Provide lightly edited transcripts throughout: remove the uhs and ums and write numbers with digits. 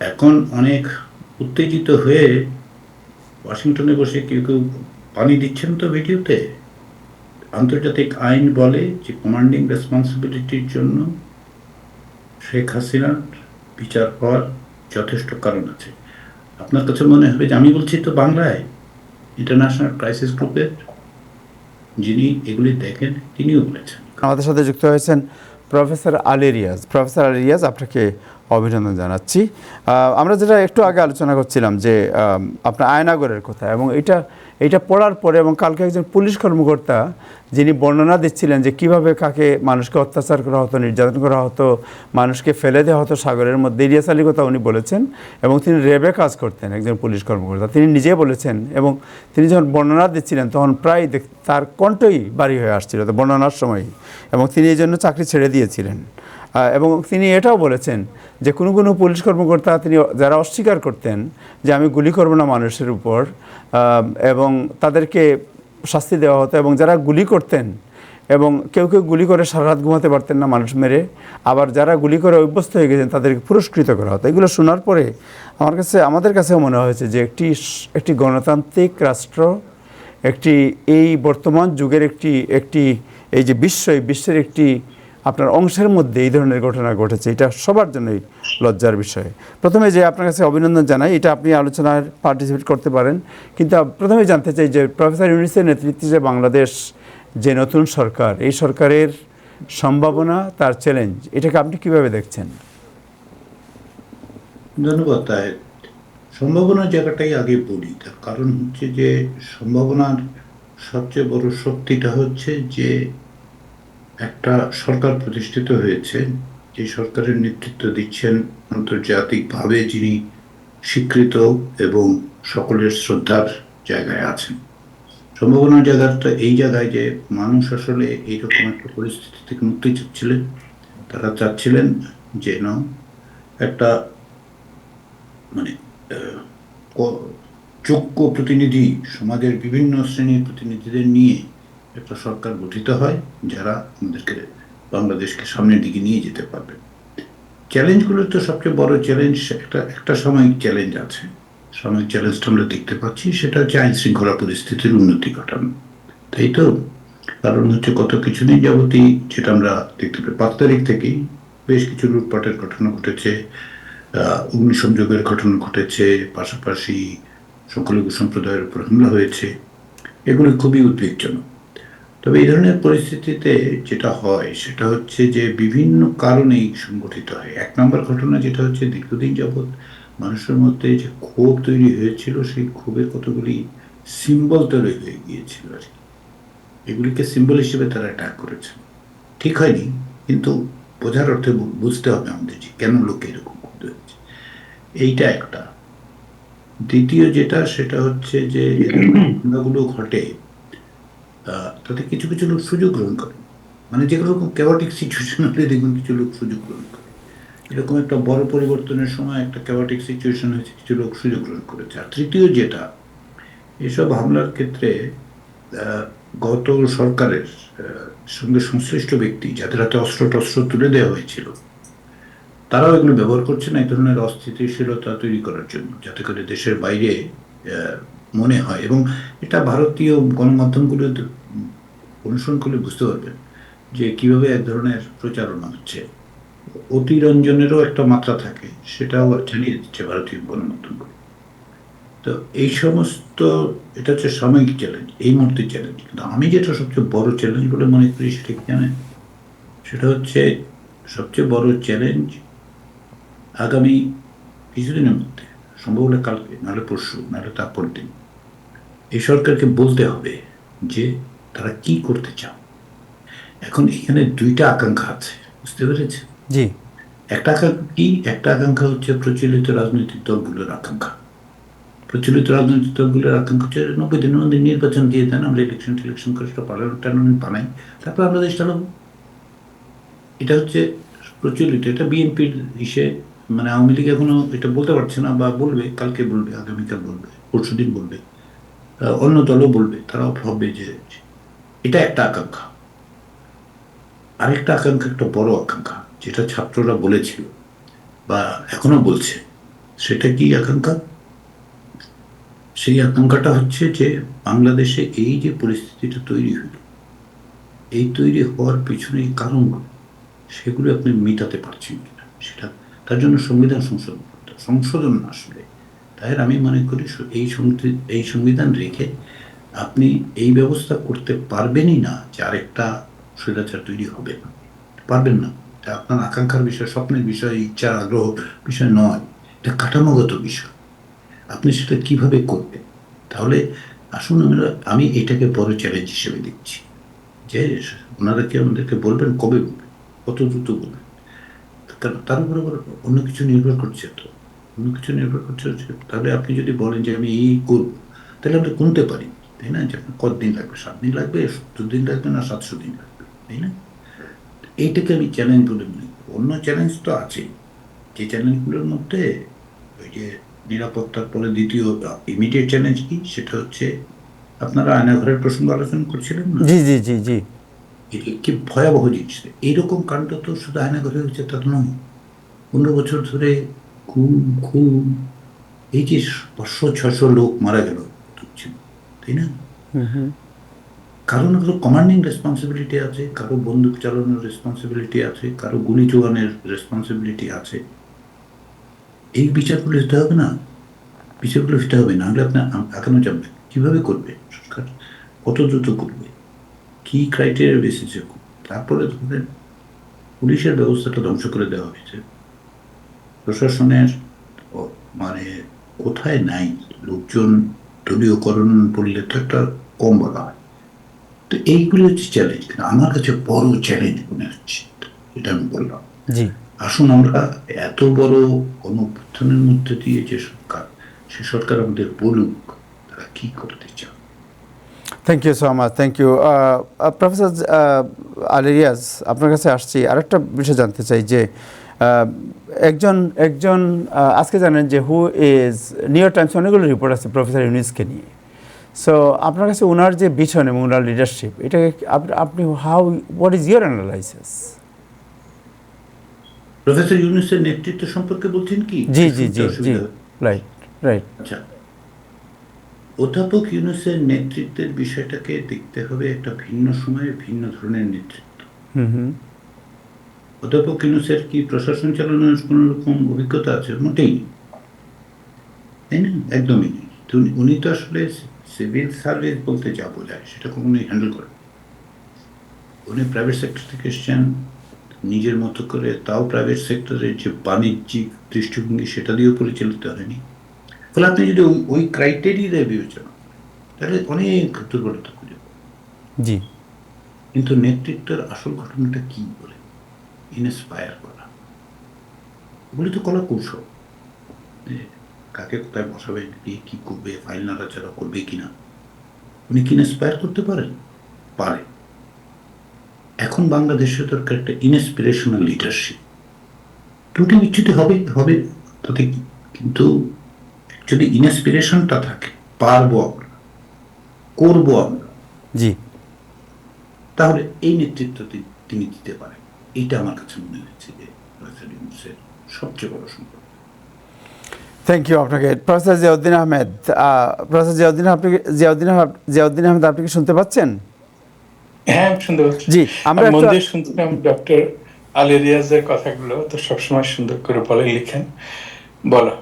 এখন অনেক উত্তেজিত হয়ে ওয়াশিংটনে বসে কেউ কেউ পানি দিচ্ছেন তো ভিডিওতে। আন্তর্জাতিক আইন বলে যে কমান্ডিং রেসপন্সিবিলিটির জন্য শেখ হাসিনার বিচার হওয়ার যথেষ্ট কারণ আছে। আপনার কাছে মনে হবে যে আমি বলছি তো বাংলায়, ইন্টারন্যাশনাল ক্রাইসিস গ্রুপের যিনি এগুলি দেখেন তিনিও বলেছেন। আমাদের সাথে যুক্ত হয়েছেন প্রফেসর আলী রিয়াজ। প্রফেসর আলী রিয়াজ, আপনাকে অভিনন্দন জানাচ্ছি। আমরা যেটা একটু আগে আলোচনা করছিলাম যে আপনার আয়নাগরের কথা, এবং এটা পড়ার পরে এবং কালকে একজন পুলিশ কর্মকর্তা যিনি বর্ণনা দিচ্ছিলেন যে কিভাবে কাকে মানুষকে অত্যাচার করা হতো, নির্যাতন করা হতো, মানুষকে ফেলে দেওয়া হতো সাগরের মধ্যে, ইলিয়াস আলীর কথা উনি বলেছেন। এবং তিনি র্যাবে কাজ করতেন, একজন পুলিশ কর্মকর্তা, তিনি নিজে বলেছেন। এবং তিনি যখন বর্ণনা দিচ্ছিলেন তখন প্রায় তার কণ্ঠই ভারী হয়ে আসছিল তো বর্ণনার সময়, এবং তিনি এই জন্য চাকরি ছেড়ে দিয়েছিলেন। এবং তিনি এটাও বলেছেন যে কোনো কোনো পুলিশ কর্মকর্তা তিনি যারা অস্বীকার করতেন যে আমি গুলি করব না মানুষের উপর, এবং তাদেরকে শাস্তি দেওয়া হতো, এবং যারা গুলি করতেন এবং কেউ কেউ গুলি করে সারা রাত ঘুমাতে পারতেন না মানুষ মেরে, আবার যারা গুলি করে অভ্যস্ত হয়ে গেছেন তাদেরকে পুরস্কৃত করা হতো। এগুলো শোনার পরে আমাদের কাছেও মনে হয়েছে যে একটি গণতান্ত্রিক রাষ্ট্র, এই বর্তমান যুগের একটি এই যে বিশ্বের একটি আপনার অংশের মধ্যে এই ধরনের ঘটনা ঘটেছে, এটা সবার জন্যই লজ্জার বিষয়। প্রথমে যে আপনার কাছে অভিনন্দন জানাই, এটা আপনি আলোচনায় পার্টিসিপেট করতে পারেন, কিন্তু প্রথমে জানতে চাই যে প্রফেসর ইউনূসের নেতৃত্বে যে বাংলাদেশ যে নতুন সরকার, এই সরকারের সম্ভাবনা, তার চ্যালেঞ্জ, এটাকে আপনি কিভাবে দেখছেন? ধন্যবাদ। তাই সম্ভাবনার জায়গাটাই আগে বলি। তার কারণ হচ্ছে যে সম্ভাবনার সবচেয়ে বড় শক্তিটা হচ্ছে যে একটা সরকার প্রতিষ্ঠিত হয়েছে, যে সরকারের নেতৃত্ব দিচ্ছেন আন্তর্জাতিকভাবে যিনি স্বীকৃত এবং সকলের শ্রদ্ধার জায়গায় আছেন। সম্ভাবনার জায়গাটা এই জায়গায় যে মানুষ আসলে এইরকম একটা পরিস্থিতি থেকে মুক্তি চাচ্ছিলেন। তারা চাচ্ছিলেন যেন একটা মানে যোগ্য প্রতিনিধি, সমাজের বিভিন্ন শ্রেণীর প্রতিনিধিদের নিয়ে একটা সরকার গঠিত হয়, যারা আমাদেরকে বাংলাদেশকে সামনের দিকে নিয়ে যেতে পারবে। চ্যালেঞ্জগুলোর তো সবচেয়ে বড় চ্যালেঞ্জ, একটা সাময়িক চ্যালেঞ্জ আছে। সাময়িক চ্যালেঞ্জটা আমরা দেখতে পাচ্ছি, সেটা হচ্ছে আইন শৃঙ্খলা পরিস্থিতির উন্নতি ঘটানো, তাই তো? কারণ হচ্ছে গত কিছুদিন যাবতই যেটা আমরা দেখতে পাই, 5 তারিখ থেকেই বেশ কিছু লুটপাটের ঘটনা ঘটেছে, অগ্নিসংযোগের ঘটনা ঘটেছে, পাশাপাশি সংখ্যালঘু সম্প্রদায়ের উপর হামলা হয়েছে। এগুলো খুবই উদ্বেগজনক। তবে এই ধরনের পরিস্থিতিতে যেটা হয় সেটা হচ্ছে যে বিভিন্ন কারণেই সংগঠিত হয়। 1 নম্বর ঘটনা যেটা হচ্ছে দীর্ঘদিন যাবৎ মানুষের মধ্যে যে ক্ষোভ তৈরি হয়েছিল, সেই ক্ষোভের কতগুলি সিম্বল তৈরি হয়ে গিয়েছিল আর কি। এগুলিকে সিম্বল হিসেবে তারা অ্যাটাক করেছে। ঠিক হয়নি, কিন্তু বোঝার অর্থে বুঝতে হবে আমাদের যে কেন লোকে এরকম করতে হচ্ছে। এইটা একটা। দ্বিতীয় যেটা, সেটা হচ্ছে যে ঘটনাগুলো ঘটে, তাতে কিছু কিছু লোক সুযোগ গ্রহণ করে। মানে যে রকম ক্যাওয়াটিক সিচুয়েশন হলে দেখবেন কিছু লোক সুযোগ গ্রহণ করে। এরকম একটা বড় পরিবর্তনের সময় একটা ক্যাওয়াটিক সিচুয়েশন হয়েছে, কিছু লোক সুযোগ গ্রহণ করেছে। আর তৃতীয় যেটা, এসব হামলার ক্ষেত্রে গত সরকারের সঙ্গে সংশ্লিষ্ট ব্যক্তি যাদের হাতে অস্ত্র টস্ত্র তুলে দেওয়া হয়েছিল, তারাও এগুলো ব্যবহার করছেন এক ধরনের অস্থিতিশীলতা তৈরি করার জন্য, যাতে করে দেশের বাইরে মনে হয়। এবং এটা ভারতীয় গণমাধ্যমগুলো অনুসরণ করলে বুঝতে পারবেন যে কিভাবে এক ধরনের প্রচারণা হচ্ছে। অতিরঞ্জনেরও একটা মাত্রা থাকে, সেটাও জানিয়ে দিচ্ছে ভারতীয় গণমাধ্যমগুলো। তো এই সমস্ত, এটা হচ্ছে সাময়িক চ্যালেঞ্জ, এই মুহূর্তে চ্যালেঞ্জ। কিন্তু আমি যেটা সবচেয়ে বড় চ্যালেঞ্জ বলে মনে করি সেটা কি জানেন? সেটা হচ্ছে সবচেয়ে বড় চ্যালেঞ্জ আগামী কিছুদিনের মধ্যে, সম্ভব হলে কালকে, নাহলে পরশু, নাহলে তারপর দিন, এই সরকারকে বলতে হবে যে তারা কি করতে চাও। এখন এখানে দুইটা আকাঙ্ক্ষা আছে, বুঝতে পেরেছেন? জি। একটা আকাঙ্ক্ষা কি? একটা আকাঙ্ক্ষা হচ্ছে প্রচলিত রাজনৈতিক দলগুলোর আকাঙ্ক্ষা। প্রচলিত রাজনৈতিক দলগুলোর আকাঙ্ক্ষা হচ্ছে 90 দিনের মধ্যে নির্বাচন দিয়ে দেন, আমরা ইলেকশন করে সেটা পার্লামেন্ট বানাই, তারপর আমরা দেশ চালাবো। এটা হচ্ছে প্রচলিত। এটা বিএনপির ইসে, মানে আওয়ামী লীগ এখনো এটা বলতে পারছে না, বা বলবে, কালকে বলবে, আগামীকাল বলবে, পরশুদিন বলবে, অন্য দলও বলবে, তারাও ভাববে যে এটা একটা আকাঙ্ক্ষা। আরেকটা আকাঙ্ক্ষা, একটা বড় আকাঙ্ক্ষা, যেটা ছাত্ররা বলেছিল বা এখনো বলছে, সেটা কি আকাঙ্ক্ষা? সেই আকাঙ্ক্ষাটা হচ্ছে যে বাংলাদেশে এই যে পরিস্থিতিটা তৈরি হলো, এই তৈরি হওয়ার পিছনে কারণগুলো, সেগুলো আপনি মেটাতে পারছেন কিনা, সেটা তার জন্য সংবিধান সংশোধন করতে হবে। সংশোধন না আসলে, তাই আমি মনে করি এই সংবিধান রেখে আপনি এই ব্যবস্থা করতে পারবেনই না যে আরেকটা স্বৈরাচার তৈরি হবে না, পারবেন না। এটা আপনার আকাঙ্ক্ষার বিষয়, স্বপ্নের বিষয়, ইচ্ছার আগ্রহ বিষয় নয়, এটা কাঠামোগত বিষয়। আপনি সেটা কিভাবে করবেন? তাহলে আসুন আমি এটাকে বড় চ্যালেঞ্জ হিসেবে দেখছি, যে ওনারা কি আমাদেরকে বলবেন, কবে বলবেন, কত দ্রুত বলবেন। কারণ তার উপর আবার অন্য কিছু নির্ভর করছে, তো অন্য কিছু নির্ভর করছে হচ্ছে, তাহলে আপনি যদি বলেন যে আমি এই করবো, তাহলে আমরা গুনতে পারি, তাই না, যে আপনার কতদিন লাগবে, 7 দিন লাগবে, 70 দিন লাগবে, না 700 দিন লাগবে, তাই না? এইটাকে আমি চ্যালেঞ্জ বলে মনে করি। অন্য চ্যালেঞ্জ তো আছেই, যে চ্যালেঞ্জগুলোর মধ্যে ওই যে নিরাপত্তার পরে দ্বিতীয় ইমিডিয়েট চ্যালেঞ্জ কি, সেটা হচ্ছে আপনারা আয়নাঘরের প্রসঙ্গ আলোচনা করছিলেন না, জি জি জি জি। এটি কি ভয়াবহ জিনিস। এইরকম কাণ্ড তো শুধু আয়নাঘরে হচ্ছে তা তো নয়, 15 বছর ধরে খুন খুন, এই যে 500-600 লোক মারা গেল, তাই না? হুম হুম। কারো না কারো কমান্ডিং রেসপন্সিবিলিটি আছে, কারো বন্দুক চালানোর রেসপন্সিবিলিটি আছে, কারো গুলি চোয়ানের রেসপন্সিবিলিটি আছে। এই বিচারগুলো হতে হবে না, বিচারগুলো হতে হবে, না হলে আপনি আগানো যাবে কিভাবে করবে সরকার, কত দ্রুত করবে, কি ক্রাইটেরিয়া বেসিসে করবে? তারপরে ধরেন পুলিশের ব্যবস্থাটা ধ্বংস করে দেওয়া হয়েছে, প্রশাসনের মানে কোথায় নাই লোকজন, দলীয়করণ বললে তো একটা কম বলা হয়। তো এইগুলো হচ্ছে চ্যালেঞ্জ, আমার কাছে বড় চ্যালেঞ্জ মনে হচ্ছে, এটা আমি বললাম। জি। আসুন আমরা এত বড় গণঅভ্যুত্থানের মধ্যে দিয়ে যে সরকার, সে সরকার আমাদের বলুক তারা কি করতে চান। Thank you so much, thank you professor Ali Riaz. আপনার কাছে আসছি আরেকটা বিষয় জানতে চাই যে একজন একজন আজকে জানেন যে who is new York Times অনেকগুলো রিপোর্ট আছে প্রফেসর ইউনুসকে নিয়ে। সো আপনার কাছে ওনার যে বিছন এবং ওনার লিডারশিপ, এটাকে আপনি what is your analysis? Professor ইউনূসের নেতৃত্ব সম্পর্কে বলছেন কি? জি জি জি জি, রাইট রাইট। আচ্ছা, অধ্যাপক ইউনূসের নেতৃত্বের বিষয়টাকে দেখতে হবে একটা ভিন্ন সময়ে ভিন্ন ধরনের নেতৃত্ব। হুম হুম। অধ্যাপক ইউনূসের কি প্রশাসন চালানোর কোন রকম অভিজ্ঞতা আছে? মোটেই, তাই না? একদমই নেই। তো উনি তো আসলে সিভিল সার্ভিস বলতে যা বোঝায় সেটা কখনোই হ্যান্ডেল করেন। উনি প্রাইভেট সেক্টর থেকে এসছেন নিজের মতো করে, তাও প্রাইভেট সেক্টরের যে বাণিজ্যিক দৃষ্টিভঙ্গি সেটা দিয়েও পরিচালিত হয়নি। ফলে আপনি যদি ওই ক্রাইটেরিয়া বিবেচনা, তাহলে অনেক দুর্বলতা খুঁজে পাবেন। জি। কিন্তু নেতৃত্বের আসল ঘটনাটা কি বলে, ইন্সপায়ার করা, ওগুলি তো কলা কৌশল, কাকে কোথায় বসাবে, কি করবে, ফাইল নাড়াচাড়া করবে কিনা, উনি কি ইন্সপায়ার করতে পারেন? পারে। এখন বাংলাদেশের দরকার একটা ইন্সপিরেশনাল লিডারশিপ। ত্রুটি বিচ্যুতি হবে হবে, তাতে কি, কিন্তু যদি ইন্সপিরেশনটা থাকে, পারবো আমরা, করবো আমরা, জি। তাহলে এই নেতৃত্ব তিনি দিতে পারেন। এটা আমার কাছে মনে হচ্ছে যে সবচেয়ে বড় সম্পর্ক। থ্যাংক ইউ আপনাকে। প্রফেসর জিয়াউদ্দিন আহমেদ, প্রফেসর জিয়াউদ্দিন আহমেদ, আপনি কি শুনতে পাচ্ছেন? হ্যাঁ, শুনতে পাচ্ছি। জি, আমরা মন দিয়ে শুনছিলাম ডক্টর আলী রিয়াজের কথাগুলো, তো সবসময় সুন্দর করে বলে লিখেন। বলো।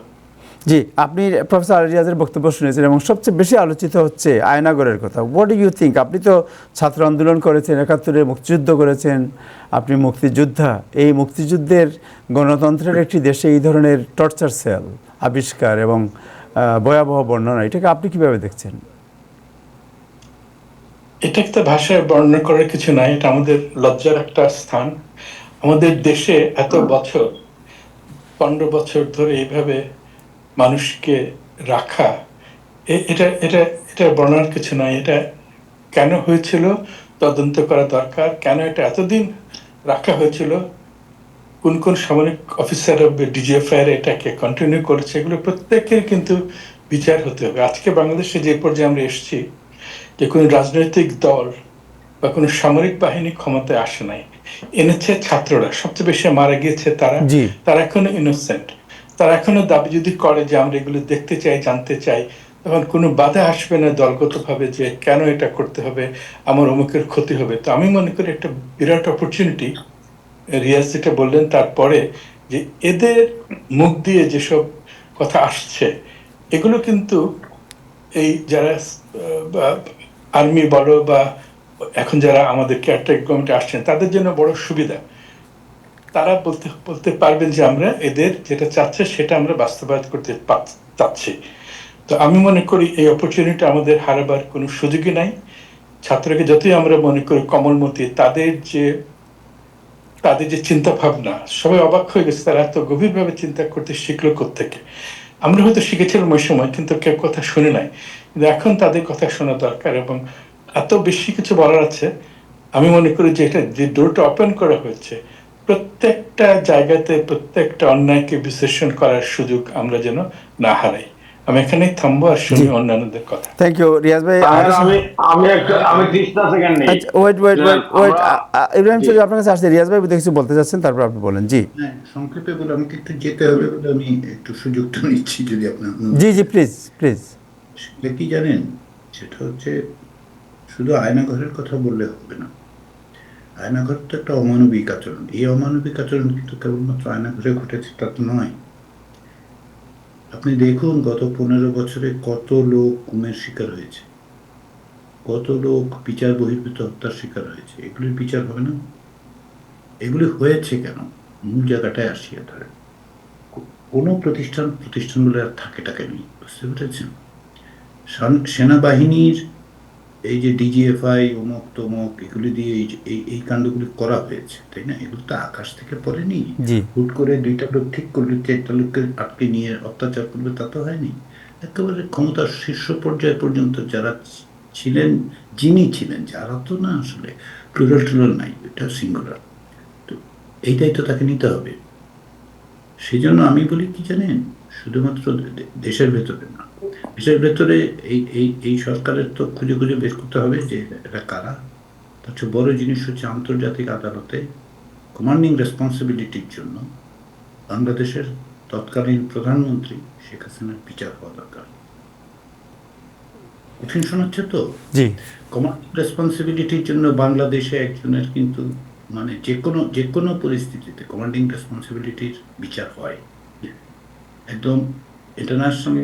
জি, আপনি প্রফেসর আলী রিয়াজের বক্তব্য শুনেছেন এবং সবচেয়ে বেশি আলোচিত হচ্ছে আয়নাগরের কথা। What do you think? আপনি তো ছাত্র আন্দোলন করেছেন, 71-এ মুক্তিযুদ্ধ করেছেন, আপনি মুক্তিযোদ্ধা। এই মুক্তিযুদ্ধের গণতন্ত্রের একটি দেশে এই ধরনের টর্চার সেল আবিষ্কার এবং ভয়াবহ বর্ণনা, এটাকে আপনি কিভাবে দেখছেন? এটা তো ভাষায় বর্ণনা করার কিছু নাই, এটা আমাদের লজ্জার একটা স্থান। আমাদের দেশে এত বছর, 15 বছর ধরে এইভাবে মানুষকে রাখা, এটা এটা এটা বর্ণনার কিছু নাই। এটা কেন হয়েছিল তদন্ত করা দরকার। কেন এটা এতদিন রাখা হয়েছিল, কোন কোন সামরিক অফিসার ডিজিএফআই এটাকে কন্টিনিউ করেছে, এগুলো প্রত্যেকের কিন্তু বিচার হতে হবে। আজকে বাংলাদেশে যে পর্যায়ে আমরা এসেছি, যে কোনো রাজনৈতিক দল বা কোনো সামরিক বাহিনী ক্ষমতায় আসে নাই, এনেছে ছাত্ররা। সবচেয়ে বেশি মারা গিয়েছে তারা, জি। তারা এখনো ইনোসেন্ট। তারা এখনো দাবি যদি করে যে আমরা এগুলো দেখতে চাই, জানতে চাই, তখন কোনো বাধা আসবে না দলগতভাবে যে কেন এটা করতে হবে, আমার অমুকের ক্ষতি হবে। তো আমি মনে করি একটা বিরাট অপরচুনিটি রিয়াজ যেটা বললেন তারপরে, যে এদের মুখ দিয়ে যেসব কথা আসছে এগুলো কিন্তু এই যারা আর্মি বলো বা এখন যারা আমাদের কেয়ারটেক গভর্নমেন্টে আসছেন তাদের জন্য বড় সুবিধা। তারা বলতে বলতে পারবেন যে আমরা এদের যেটা চাচ্ছে সেটা আমরা বাস্তবায়ন করতে চাচ্ছি। তো আমি মনে করি এই অপরচুনিটি আমাদের হারাবার কোনো সুযোগই নাই। ছাত্রকে যতই আমরা মনে করি কমলমতি, তাদের যে চিন্তা ভাবনা, সবাই অবাক হয়ে গেছে তারা এত গভীরভাবে চিন্তা করতে শিখলো কোত্থেকে। আমরা হয়তো শিখেছিলাম ওই সময়, কিন্তু কেউ কথা শুনে নাই। কিন্তু এখন তাদের কথা শোনা দরকার, এবং এত বেশি কিছু বলার আছে। আমি মনে করি যে এটা যে ডোরটা ওপেন করা হয়েছে, প্রত্যেকটা জায়গাতে প্রত্যেকটা অন্যায়কে বিশ্লেষণ করার সুযোগ আমরা যেন না হারাই। আমি এখানেই থামবো আর শুনি অন্যান্যদের কথা। থ্যাংক ইউ রিয়াজ ভাই। আমি 30 সেকেন্ড নেই। আচ্ছা, ওয়েট ইব্রাহিম চৌধুরী আপনার কাছে আসছে। রিয়াজ ভাই বোধহয় কিছু বলতে চাচ্ছেন, তারপর আপনি বলেন। জি হ্যাঁ, সংক্ষেপে বলে আমাকে একটু যেতে হবে বলে আমি একটু সুযোগটা নিচ্ছি, যদি আপনার জি প্লিজ। সেটা কি জানেন, সেটা হচ্ছে শুধু আয়নাঘরের কথা বললে হবে না। আয়নাঘর তো একটা অমানবিক আচরণ। এই অমানবিক আচরণ কিন্তু কেবলমাত্র আয়নাঘরে ঘটেছে তা তো নয়। আপনি দেখুন গত 15 বছরে কত লোক গুমের শিকার হয়েছে, কত লোক বিচার বহির্ভূত হত্যার শিকার হয়েছে। এগুলির বিচার হবে না? এগুলি হয়েছে কেন? মূল জায়গাটায় আসিয়া ধরে কোনো প্রতিষ্ঠানগুলো আর থাকে নেই, বুঝতে পেরেছেন? সেনাবাহিনীর এই যে ডিজিএফআই অমুক তমুক এগুলি দিয়ে এই কাণ্ডগুলি করা হয়েছে, তাই না? এগুলো তো আকাশ থেকে পড়েনি। হুট করে 2টা লোক ঠিক করলে 4টা লোককে আটকে নিয়ে অত্যাচার করবে, তা তো হয়নি। একেবারে ক্ষমতার শীর্ষ পর্যায় পর্যন্ত যারা যিনি ছিলেন, যারা তো না, আসলে প্লুরাল নাই, এটা সিঙ্গুলার। তো এইটাই তো তাকে নিতে হবে। সেই জন্য আমি বলি কি জানেন, শুধুমাত্র দেশের ভেতরে না, দেশের ভেতরে এই সরকারের তো খুঁজে বের করতে হবে যে এরা কারা। তার চেয়ে বড় জিনিস হচ্ছে আন্তর্জাতিক আদালতে কমান্ডিং রেসপন্সিবিলিটির জন্য বাংলাদেশের তৎকালীন প্রধানমন্ত্রী শেখ হাসিনার বিচার হওয়া দরকার। কঠিন শোনাচ্ছে তো? জি। কমান্ডিং রেসপন্সিবিলিটির জন্য বাংলাদেশে একজনের কিন্তু মানে যে কোনো পরিস্থিতিতে কমান্ডিং রেসপন্সিবিলিটির বিচার হয়। একদম ইন্টারন্যাশনাল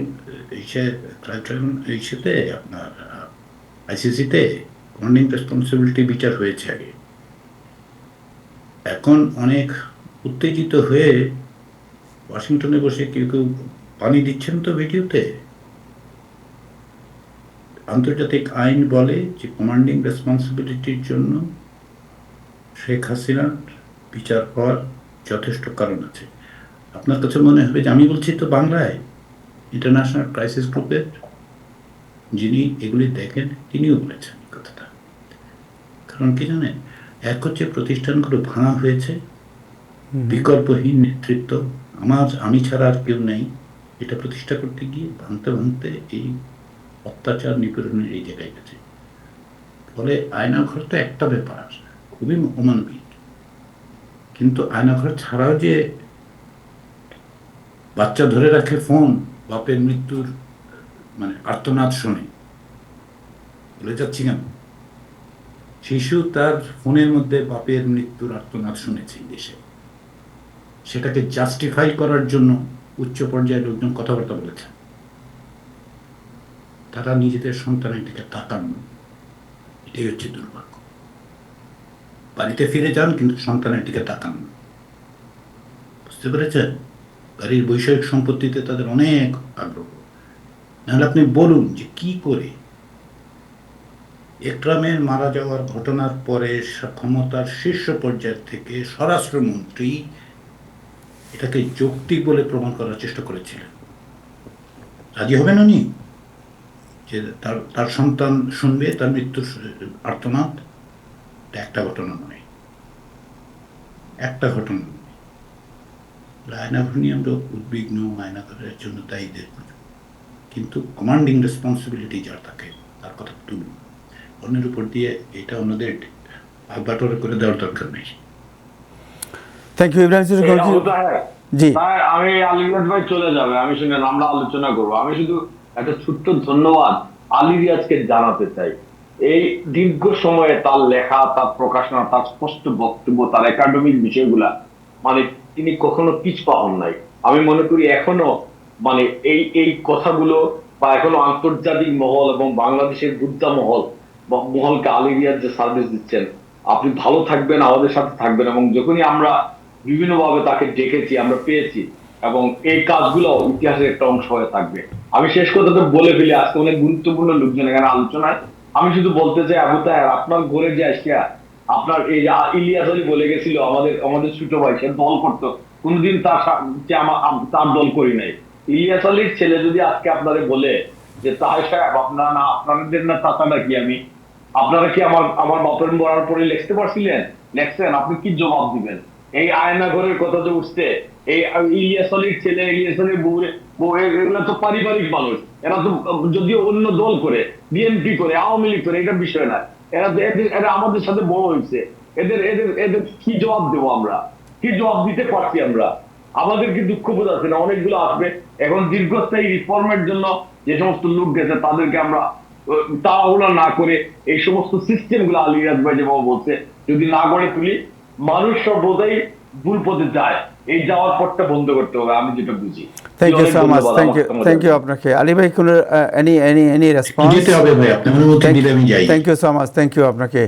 ইসেতে আপনার আইসিসিতে কমান্ডিং রেসপন্সিবিলিটি বিচার হয়েছে আগে। এখন অনেক উত্তেজিত হয়ে ওয়াশিংটনে বসে কেউ পানি দিচ্ছেন তো ভিডিওতে। আন্তর্জাতিক আইন বলে যে কমান্ডিং রেসপন্সিবিলিটির জন্য শেখ হাসিনার বিচার হওয়ার যথেষ্ট কারণ আছে। আপনার কাছে মনে হবে যে আমি বলছি তো বাংলায়, ইন্টারন্যাশনাল ক্রাইসিস গ্রুপের যিনি এগুলি দেখেন তিনিও বলেছেন এই কথাটা। কারণ কি জানেন, এক হচ্ছে প্রতিষ্ঠানগুলো ভাঙা হয়েছে, বিকল্পহীন নেতৃত্ব, আমি ছাড়া আর কেউ নেই, এটা প্রতিষ্ঠা করতে গিয়ে ভাঙতে এই অত্যাচার নিপীড়নের এই জায়গায় গেছে। ফলে আয়নাঘর তো একটা ব্যাপার, খুবই অমানবিক। কিন্তু আয়নাঘর ছাড়াও যে বাচ্চা ধরে রাখে ফোন, বাপের মৃত্যুর মানে আর্তনাদ শুনে, বলে যাচ্ছি কেন, শিশু তার ফোনের মধ্যে বাপের মৃত্যুর আর্তনাদ শুনেছে দেশে, সেটাকে জাস্টিফাই করার জন্য উচ্চ পর্যায়ের লোকজন কথাবার্তা বলেছেন। তারা নিজেদের সন্তানের দিকে তাকান, এটাই হচ্ছে দুর্ভাগ্য। বাড়িতে ফিরে যান কিন্তু সন্তানের দিকে তাকান, বুঝতে পেরেছেন? গাড়ির বৈষয়িক সম্পত্তিতে তাদের অনেক আগ্রহ। নাহলে আপনি বলুন যে কি করে একরামের মারা যাওয়ার ঘটনার পরে ক্ষমতার শীর্ষ পর্যায় থেকে স্বরাষ্ট্রমন্ত্রী এটাকে যৌক্তিক বলে প্রমাণ করার চেষ্টা করেছিলেন। রাজি হবেন উনি যে তার সন্তান শুনবে তার মৃত্যুর আর্তনাদ? একটা ঘটনা নয়, একটা ঘটনা নয়। আয়নাঘর নিয়ে আমরা উদ্বিগ্ন, আয়নাঘরের জন্য দায়ীদের, কিন্তু কমান্ডিং রেসপন্সিবিলিটি যার থাকে তার কথা তুলুন। অন্যের উপর দিয়ে এটা অন্যদের ভাগ বাটোয়ারা করে দেওয়ার দরকার নেই। Thank you Ibrahim Chowdhury. জি। তাই আমি আলিরিয়াজ ভাই চলে যাবে, আমি শুনেন আমরা আলোচনা করবো। আমি শুধু একটা ছোট্ট ধন্যবাদ আলিরিয়াজকে জানাতে চাই। এই দীর্ঘ সময়ে তার লেখা, তার প্রকাশনা, তার স্পষ্ট বক্তব্য, তার একাডেমিক বিষয়গুলা, মানে তিনি কখনো পিছপা হন নাই। আমি মনে করি এখনো মানে এই এই কথাগুলো বা এখনো আন্তর্জাতিক মহল এবং বাংলাদেশের বুদ্ধা মহল মহলকে আলিরিয়াজ যে সার্ভিস দিচ্ছেন, আপনি ভালো থাকবেন, আমাদের সাথে থাকবেন। এবং যখনই আমরা বিভিন্নভাবে তাকে ডেকেছি, আমরা পেয়েছি, এবং এই কাজগুলো ইতিহাসের একটা অংশ হয়ে থাকবে। আমি শেষ কথাটা বলে ফেলি, আজকে অনেক গুরুত্বপূর্ণ লোকজন এখানে আলোচনায়। আমি শুধু বলতে চাই, আবু তাহের, আপনার ঘরে যে আসিয়া আপনার এই যে ইলিয়াস আলী বলে গেছিল আমাদের আমাদের ছোট ভাই, সে দল করতো, কোনদিন তার দল করি নাই। ইলিয়াস আলীর ছেলে যদি আজকে আপনারে বলে যে তাহের সাহেব আপনারা না, আপনাদের না চাচা নাকি আমি, আপনারা কি আমার আমার বাপের মরার পরে লিখতে পারছিলেন, লেখছেন, আপনি কি জবাব দিবেন? এই আয়না ঘরের কথা যে উঠছে, এই ইলিয়াস আলীর ছেলে, ইলিয়াস আলীর বউ এগুলো তো পারিবারিক মানুষ। এরা তো যদিও অন্য দল করে, বিএনপি করে, আওয়ামী লীগ করে, এটা বিষয় না। এরা আমাদের সাথে বড় হয়েছে। এদের এদের এদের কি জবাব দেবো আমরা? কি জবাব দিতে পারছি আমরা? আমাদের কি দুঃখ বোঝাচ্ছে না? অনেকগুলো আসবে এখন দীর্ঘস্থায়ী রিফর্মের জন্য যে সমস্ত লোক গেছে, তাদেরকে আমরা তাড়াহুড়া না করে এই সমস্ত সিস্টেম গুলো আলিরাজ ভাই যেভাবে বলছে, যদি না গড়ে তুলি, মানুষ সর্বদাই ভুল পথে যায়। এই যাওয়ার পথটা বন্ধ করতে হবে, আমি যেটা বুঝি। Thank you so much, thank you আপনাকে। আলী ভাই, কোনো এনি রেসপন্স? যেতে হবে ভাই, আপনার অনুমতি দিলে আমি যাই। Thank you so much, thank you আপনাকে।